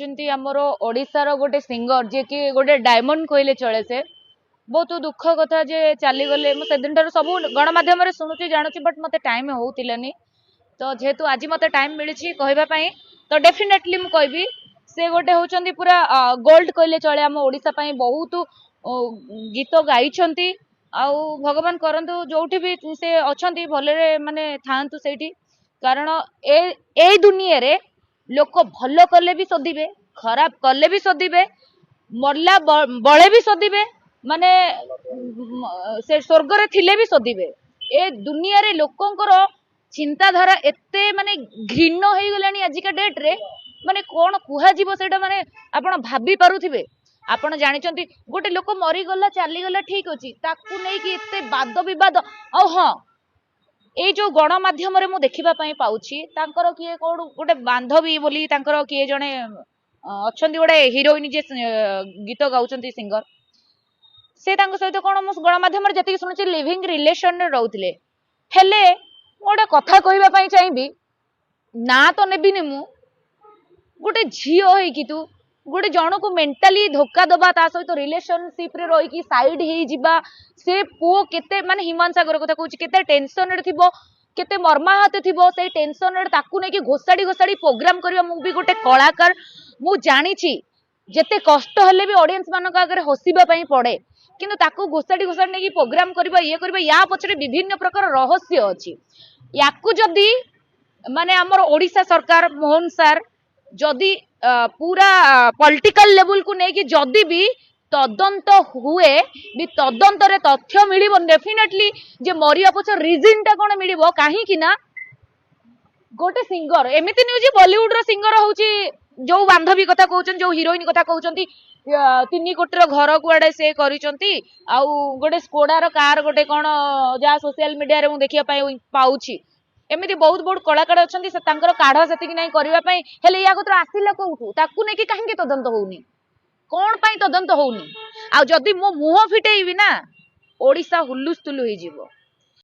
आमर ओडिशार गोटे सिंगर जे कि गोटे डायमंड कहले चले से बहुत दुख कथा जे चलीगले से दिन ठार सब गणमाध्यम शुणुची जानूची बट मत टाइम होनी तो जेहेतु आज मत टाइम मिली कहवाई तो डेफिनेटली मुझे कहबी से गोटे होती पूरा गोल्ड कहले चले आम ओडिशा बहुत गीत गाई आउ भगवान करंतु जोठी भी से अच्छा भलरे माने थांतु से कारण ए दुनिया रे लोक भल कले भी सोधिबे खराब कले भी सोधिबे मरला बळे भी सोधिबे माने से स्वर्ग रे थिले भी सोधिबे ए दुनिया रे लोकंकर चिंताधारा एते माने घृण हो गलानी आजिका डेट रे माने कोन कुहा जीवो सेटा माने आपण भाबी पारुथिबे आपण जानिचंती गोटे लोक मरी गला चली गला ठीक अछि ताकू नै कि एते वाद विवाद औ हां ए जो गणमाध्यम रे मु देखिबा पई पाउछि तांकर किए कोड गोटे बांधवी बोली तांकर किए जणे अछंती गोटे हीरोइन जे गीत गाउचंती सिंगर से तांको सहित कोन मु गणमाध्यम रे जति सुनुछि लिविंग रिलेशन रे रहउथिले हेले गोटे कथा कहबा पई चाहिबी ना तो नेबिनी मु गोटे झियो होई कि तू गोटे जन को मेंटली धोखा दबा ता सहित रिलेशनशिप रे रही कि साइड ही जिबा से पो केते माने हिमान सागर कथा कहूची केते टेंशन रे थिबो केते मर्माहत थिबो से टेंशन रे ताकू नै कि घोसाडी घोसाडी प्रोग्राम करबा मु भी गोटे कलाकार मु जानि छी जेते कष्ट हले भी ऑडियंस मानक आगे हसीबा पई पड़े किंतु ताकू घोसाडी घोसाडी नै कि प्रोग्राम करबा या पछरे विभिन्न प्रकार रहस्य अछि याकू जदी माने हमर ओडिशा सरकार मोहन सर जदी पूरा पॉलिटिकल लेवल को नहीं कि जदी भी तदंत हुए भी तदंत रे तथ्य मिलिबो डेफिनेटली जे मरिया पछ रीजन टा कोन मिलिबो काहे कि ना गोटे सिंगर एमिति न्यूज बॉलीवुड रो सिंगर होची जो बांधवी कथा कहउछन जो हीरोइन कथा कहउछंती 3 कोटी रो घर कुआडे से करिसंती आउ गोटे स्कोडा रो कार गोटे कोन जा सोशल मीडिया रे मु देखिया पाउची एमती बहुत बहुत कलाकार अच्छा से काढ़ से नहीं करने हेले या कतर आसला कौटू ताकू नहीं कि कहीं तदंत होनी कौन पाई तदंत होनी आ जदि मो मुह फिटेबी ना ओडिशा हुलुस्थुलु हो